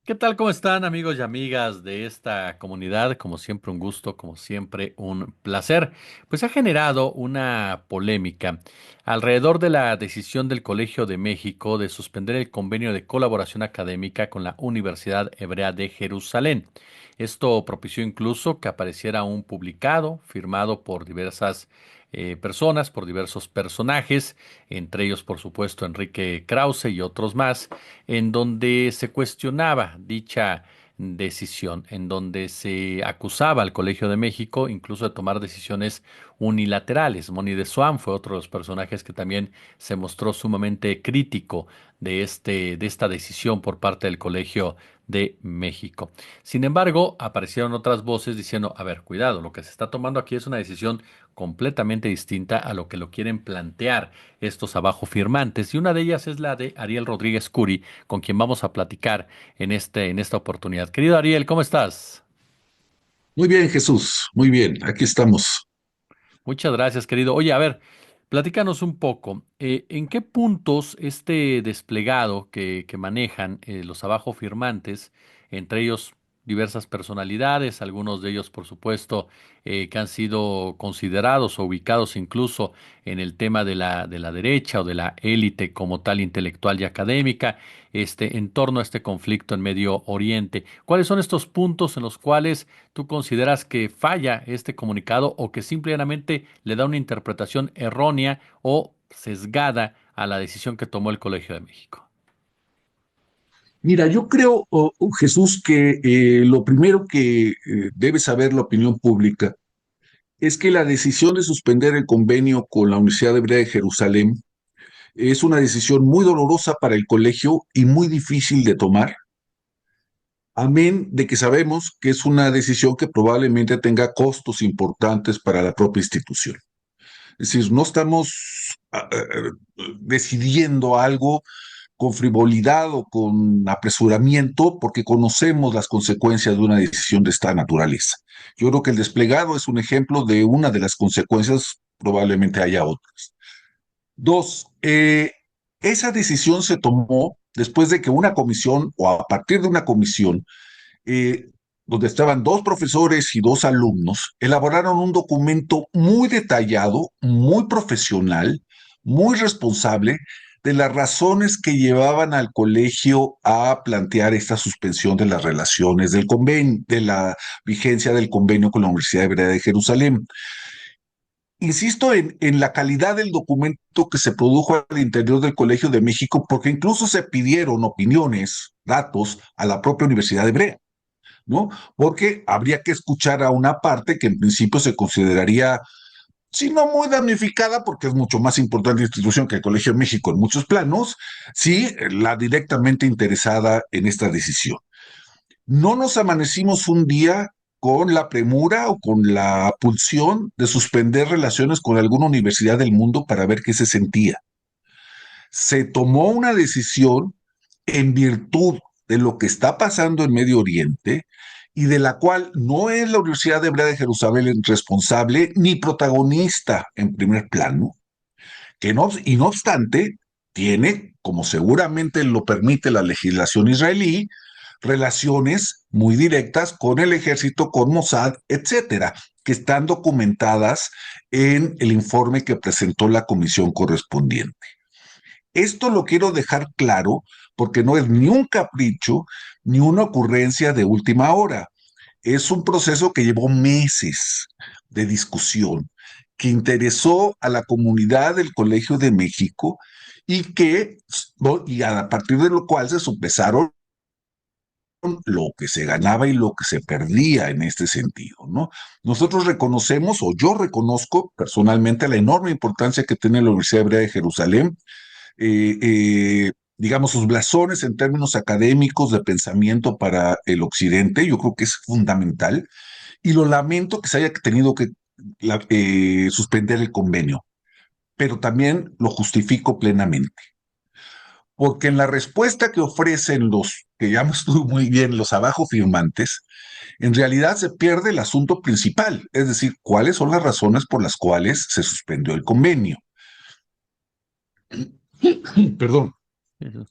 ¿Qué tal? ¿Cómo están amigos y amigas de esta comunidad? Como siempre un gusto, como siempre un placer. Pues ha generado una polémica alrededor de la decisión del Colegio de México de suspender el convenio de colaboración académica con la Universidad Hebrea de Jerusalén. Esto propició incluso que apareciera un publicado firmado por diversas personas, por diversos personajes, entre ellos por supuesto Enrique Krause y otros más en donde se cuestionaba dicha decisión, en donde se acusaba al Colegio de México incluso de tomar decisiones unilaterales. Moni de Swan fue otro de los personajes que también se mostró sumamente crítico de esta decisión por parte del Colegio de México. Sin embargo, aparecieron otras voces diciendo, a ver, cuidado, lo que se está tomando aquí es una decisión completamente distinta a lo que lo quieren plantear estos abajo firmantes, y una de ellas es la de Ariel Rodríguez Curi, con quien vamos a platicar en esta oportunidad. Querido Ariel, ¿cómo estás? Muy bien, Jesús, muy bien, aquí estamos. Muchas gracias, querido. Oye, a ver, platícanos un poco, ¿en qué puntos este desplegado que manejan los abajo firmantes, entre ellos diversas personalidades, algunos de ellos, por supuesto, que han sido considerados o ubicados incluso en el tema de la derecha o de la élite como tal intelectual y académica, en torno a este conflicto en Medio Oriente? ¿Cuáles son estos puntos en los cuales tú consideras que falla este comunicado o que simplemente le da una interpretación errónea o sesgada a la decisión que tomó el Colegio de México? Mira, yo creo, Jesús, que lo primero que debe saber la opinión pública es que la decisión de suspender el convenio con la Universidad Hebrea de Jerusalén es una decisión muy dolorosa para el colegio y muy difícil de tomar, amén de que sabemos que es una decisión que probablemente tenga costos importantes para la propia institución. Es decir, no estamos decidiendo algo con frivolidad o con apresuramiento porque conocemos las consecuencias de una decisión de esta naturaleza. Yo creo que el desplegado es un ejemplo de una de las consecuencias, probablemente haya otras. Dos, esa decisión se tomó después de que una comisión o a partir de una comisión eh, donde estaban dos profesores y dos alumnos, elaboraron un documento muy detallado, muy profesional, muy responsable de las razones que llevaban al colegio a plantear esta suspensión de las relaciones del convenio, de la vigencia del convenio con la Universidad Hebrea de Jerusalén. Insisto en la calidad del documento que se produjo al interior del Colegio de México, porque incluso se pidieron opiniones, datos a la propia Universidad Hebrea. ¿No? Porque habría que escuchar a una parte que en principio se consideraría, si no muy damnificada, porque es mucho más importante institución que el Colegio de México en muchos planos, sí la directamente interesada en esta decisión. No nos amanecimos un día con la premura o con la pulsión de suspender relaciones con alguna universidad del mundo para ver qué se sentía. Se tomó una decisión en virtud de lo que está pasando en Medio Oriente y de la cual no es la Universidad Hebrea de Jerusalén responsable ni protagonista en primer plano, que no, y no obstante tiene, como seguramente lo permite la legislación israelí, relaciones muy directas con el ejército, con Mossad, etcétera, que están documentadas en el informe que presentó la comisión correspondiente. Esto lo quiero dejar claro porque no es ni un capricho ni una ocurrencia de última hora. Es un proceso que llevó meses de discusión, que interesó a la comunidad del Colegio de México y que, y a partir de lo cual se sopesaron lo que se ganaba y lo que se perdía en este sentido, ¿no? Nosotros reconocemos, o yo reconozco personalmente, la enorme importancia que tiene la Universidad Hebrea de Jerusalén, eh, eh, digamos, sus blasones en términos académicos de pensamiento para el occidente, yo creo que es fundamental, y lo lamento que se haya tenido que suspender el convenio, pero también lo justifico plenamente, porque en la respuesta que ofrecen los, que ya estuvo muy bien, los abajo firmantes, en realidad se pierde el asunto principal, es decir, cuáles son las razones por las cuales se suspendió el convenio. Perdón. Eso.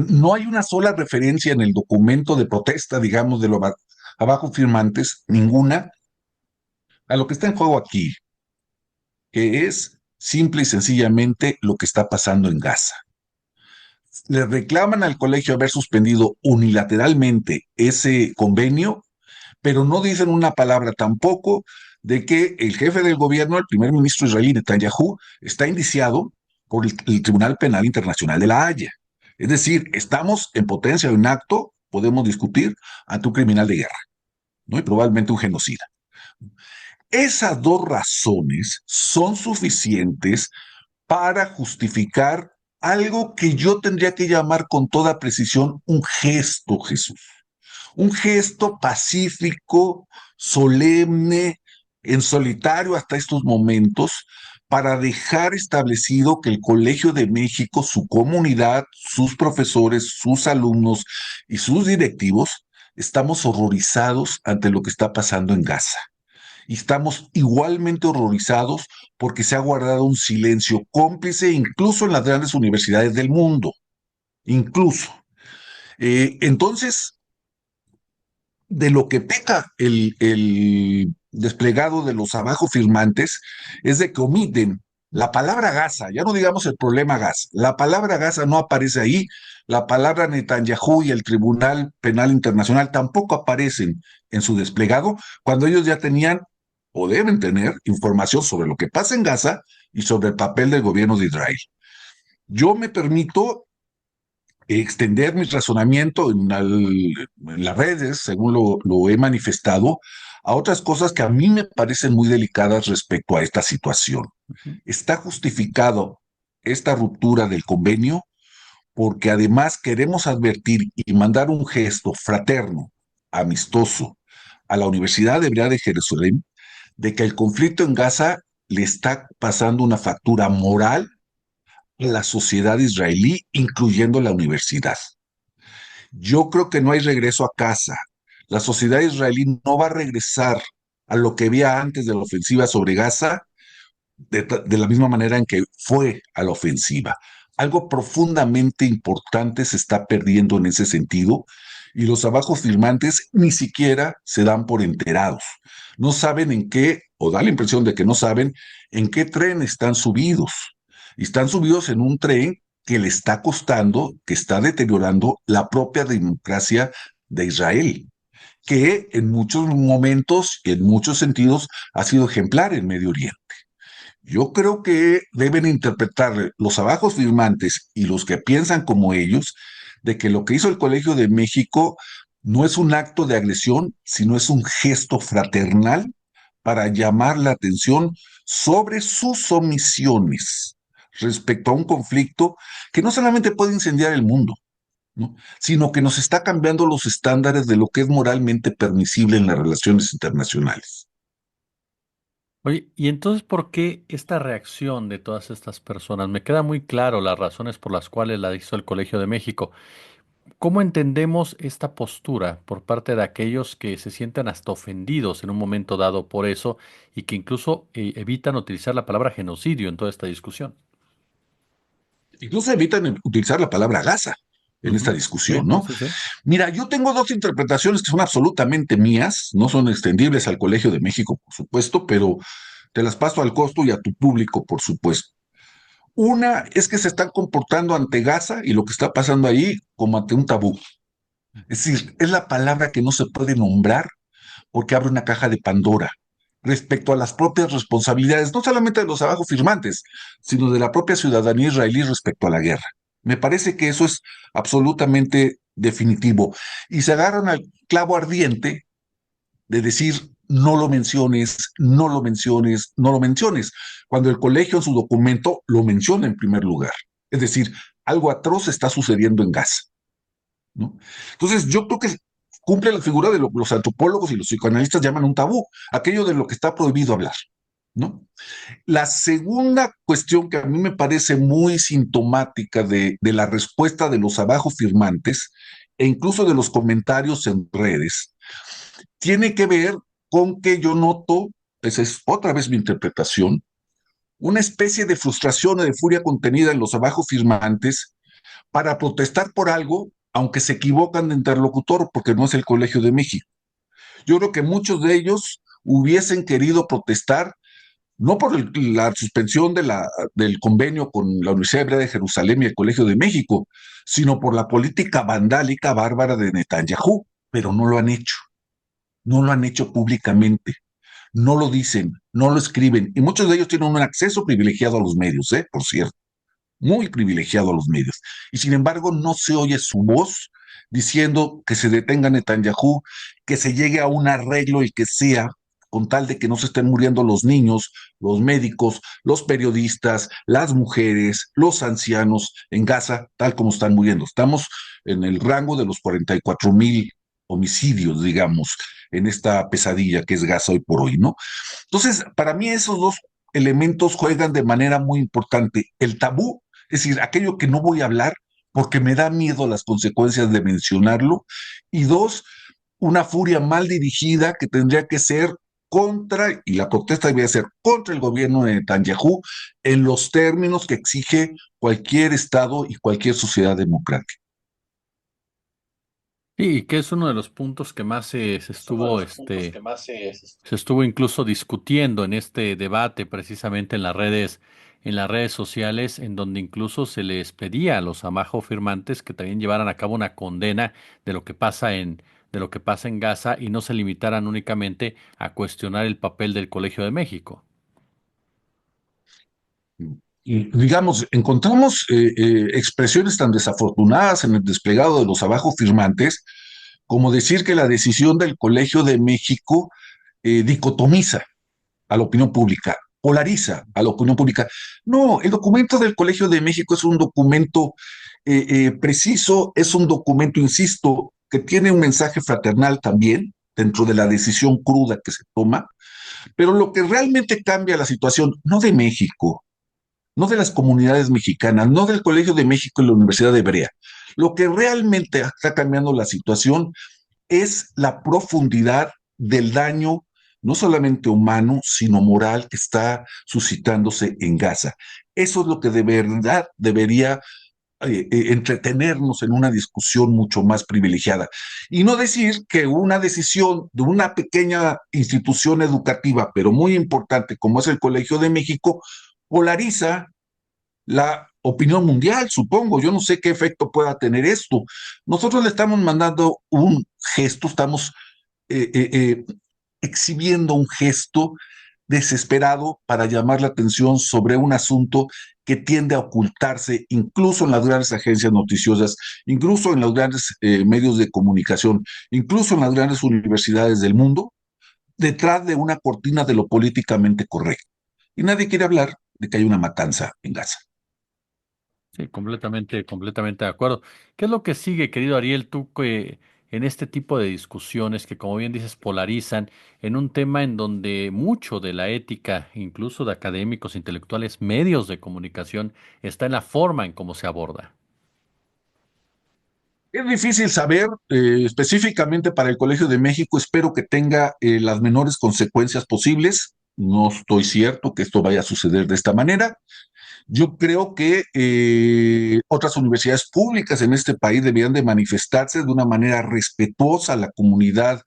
No hay una sola referencia en el documento de protesta, digamos, de los abajo firmantes, ninguna, a lo que está en juego aquí, que es simple y sencillamente lo que está pasando en Gaza. Le reclaman al colegio haber suspendido unilateralmente ese convenio, pero no dicen una palabra tampoco de que el jefe del gobierno, el primer ministro israelí Netanyahu, está indiciado por el Tribunal Penal Internacional de La Haya. Es decir, estamos en potencia de un acto, podemos discutir, ante un criminal de guerra, ¿no? Y probablemente un genocida. Esas dos razones son suficientes para justificar algo que yo tendría que llamar con toda precisión un gesto, Jesús. Un gesto pacífico, solemne, en solitario hasta estos momentos, para dejar establecido que el Colegio de México, su comunidad, sus profesores, sus alumnos y sus directivos, estamos horrorizados ante lo que está pasando en Gaza. Y estamos igualmente horrorizados porque se ha guardado un silencio cómplice incluso en las grandes universidades del mundo, incluso. Entonces, de lo que peca el desplegado de los abajo firmantes es de que omiten la palabra Gaza, ya no digamos el problema Gaza, la palabra Gaza no aparece ahí, la palabra Netanyahu y el Tribunal Penal Internacional tampoco aparecen en su desplegado, cuando ellos ya tenían o deben tener información sobre lo que pasa en Gaza y sobre el papel del gobierno de Israel. Yo me permito extender mi razonamiento en las redes, según lo he manifestado, a otras cosas que a mí me parecen muy delicadas respecto a esta situación. Ujú. Está justificado esta ruptura del convenio porque además queremos advertir y mandar un gesto fraterno, amistoso, a la Universidad Hebrea de Jerusalén de que el conflicto en Gaza le está pasando una factura moral a la sociedad israelí, incluyendo la universidad. Yo creo que no hay regreso a casa. La sociedad israelí no va a regresar a lo que había antes de la ofensiva sobre Gaza de la misma manera en que fue a la ofensiva. Algo profundamente importante se está perdiendo en ese sentido y los abajo firmantes ni siquiera se dan por enterados. No saben en qué, o da la impresión de que no saben en qué tren están subidos. Y están subidos en un tren que le está costando, que está deteriorando la propia democracia de Israel, que en muchos momentos y en muchos sentidos ha sido ejemplar en Medio Oriente. Yo creo que deben interpretar los abajos firmantes y los que piensan como ellos de que lo que hizo el Colegio de México no es un acto de agresión, sino es un gesto fraternal para llamar la atención sobre sus omisiones respecto a un conflicto que no solamente puede incendiar el mundo, ¿no? Sino que nos está cambiando los estándares de lo que es moralmente permisible en las relaciones internacionales. Oye, ¿y entonces por qué esta reacción de todas estas personas? Me queda muy claro las razones por las cuales la hizo el Colegio de México. ¿Cómo entendemos esta postura por parte de aquellos que se sienten hasta ofendidos en un momento dado por eso y que incluso evitan utilizar la palabra genocidio en toda esta discusión? Incluso evitan utilizar la palabra Gaza en esta Ujú. Sí, discusión, sí, ¿no? sí, sí. Mira, yo tengo dos interpretaciones que son absolutamente mías, no son extendibles al Colegio de México, por supuesto, pero te las paso al costo y a tu público, por supuesto. Una es que se están comportando ante Gaza y lo que está pasando ahí como ante un tabú. Es decir, es la palabra que no se puede nombrar porque abre una caja de Pandora respecto a las propias responsabilidades, no solamente de los abajo firmantes, sino de la propia ciudadanía israelí respecto a la guerra. Me parece que eso es absolutamente definitivo. Y se agarran al clavo ardiente de decir, no lo menciones, no lo menciones, no lo menciones, cuando el colegio en su documento lo menciona en primer lugar. Es decir, algo atroz está sucediendo en Gaza, ¿no? Entonces, yo creo que cumple la figura de lo que los antropólogos y los psicoanalistas llaman un tabú, aquello de lo que está prohibido hablar, ¿no? La segunda cuestión que a mí me parece muy sintomática de la respuesta de los abajo firmantes e incluso de los comentarios en redes, tiene que ver con que yo noto, esa es otra vez mi interpretación, una especie de frustración o de furia contenida en los abajo firmantes para protestar por algo, aunque se equivocan de interlocutor, porque no es el Colegio de México. Yo creo que muchos de ellos hubiesen querido protestar no por la suspensión del convenio con la Universidad Hebrea de Jerusalén y el Colegio de México, sino por la política vandálica bárbara de Netanyahu, pero no lo han hecho, no lo han hecho públicamente, no lo dicen, no lo escriben, y muchos de ellos tienen un acceso privilegiado a los medios, por cierto, muy privilegiado a los medios, y sin embargo no se oye su voz diciendo que se detenga Netanyahu, que se llegue a un arreglo y que sea con tal de que no se estén muriendo los niños, los médicos, los periodistas, las mujeres, los ancianos en Gaza, tal como están muriendo. Estamos en el rango de los 44,000 homicidios, digamos, en esta pesadilla que es Gaza hoy por hoy, ¿no? Entonces, para mí esos dos elementos juegan de manera muy importante. El tabú, es decir, aquello que no voy a hablar porque me da miedo las consecuencias de mencionarlo. Y dos, una furia mal dirigida que tendría que ser contra, y la protesta debería ser contra el gobierno de Netanyahu en los términos que exige cualquier Estado y cualquier sociedad democrática. Y que es uno de los puntos que más se estuvo, se estuvo incluso discutiendo en este debate, precisamente en las redes sociales, en donde incluso se les pedía a los abajo firmantes que también llevaran a cabo una condena de lo que pasa de lo que pasa en Gaza y no se limitaran únicamente a cuestionar el papel del Colegio de México. Y digamos, encontramos expresiones tan desafortunadas en el desplegado de los abajo firmantes como decir que la decisión del Colegio de México dicotomiza a la opinión pública, polariza a la opinión pública. No, el documento del Colegio de México es un documento preciso, es un documento, insisto, que tiene un mensaje fraternal también dentro de la decisión cruda que se toma, pero lo que realmente cambia la situación, no de México, no de las comunidades mexicanas, no del Colegio de México y la Universidad de Hebrea, lo que realmente está cambiando la situación es la profundidad del daño, no solamente humano, sino moral que está suscitándose en Gaza. Eso es lo que de verdad debería entretenernos en una discusión mucho más privilegiada. Y no decir que una decisión de una pequeña institución educativa, pero muy importante, como es el Colegio de México, polariza la opinión mundial, supongo. Yo no sé qué efecto pueda tener esto. Nosotros le estamos mandando un gesto, estamos eh, eh, eh, exhibiendo un gesto desesperado para llamar la atención sobre un asunto que tiende a ocultarse incluso en las grandes agencias noticiosas, incluso en los grandes medios de comunicación, incluso en las grandes universidades del mundo, detrás de una cortina de lo políticamente correcto. Y nadie quiere hablar de que hay una matanza en Gaza. Sí, completamente de acuerdo. ¿Qué es lo que sigue, querido Ariel, tú que en este tipo de discusiones que, como bien dices, polarizan en un tema en donde mucho de la ética, incluso de académicos, intelectuales, medios de comunicación, está en la forma en cómo se aborda? Es difícil saber específicamente para el Colegio de México, espero que tenga las menores consecuencias posibles. No estoy cierto que esto vaya a suceder de esta manera. Yo creo que otras universidades públicas en este país deberían de manifestarse de una manera respetuosa a la comunidad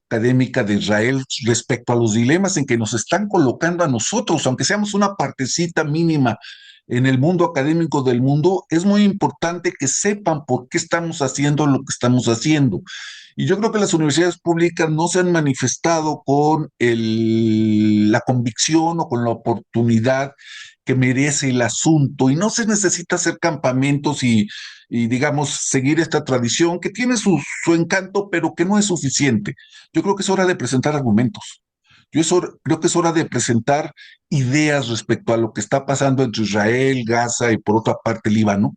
académica de Israel respecto a los dilemas en que nos están colocando a nosotros, aunque seamos una partecita mínima en el mundo académico del mundo, es muy importante que sepan por qué estamos haciendo lo que estamos haciendo. Y yo creo que las universidades públicas no se han manifestado con la convicción o con la oportunidad que merece el asunto y no se necesita hacer campamentos digamos, seguir esta tradición que tiene su encanto, pero que no es suficiente. Yo creo que es hora de presentar argumentos. Creo que es hora de presentar ideas respecto a lo que está pasando entre Israel, Gaza y por otra parte Líbano,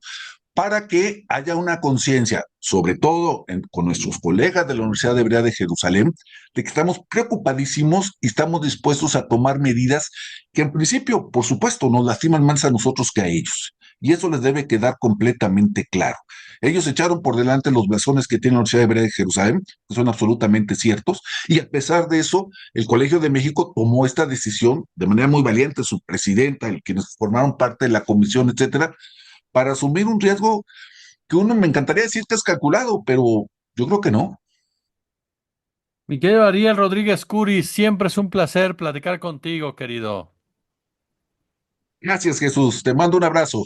para que haya una conciencia, sobre todo con nuestros colegas de la Universidad Hebrea de Jerusalén, de que estamos preocupadísimos y estamos dispuestos a tomar medidas que en principio, por supuesto, nos lastiman más a nosotros que a ellos. Y eso les debe quedar completamente claro. Ellos echaron por delante los blasones que tiene la Universidad Hebrea de Jerusalén, que son absolutamente ciertos, y a pesar de eso, el Colegio de México tomó esta decisión de manera muy valiente, su presidenta, quienes formaron parte de la comisión, etcétera, para asumir un riesgo, que uno me encantaría decir que es calculado, pero yo creo que no. Mi querido Ariel Rodríguez Curi, siempre es un placer platicar contigo, querido. Gracias, Jesús. Te mando un abrazo.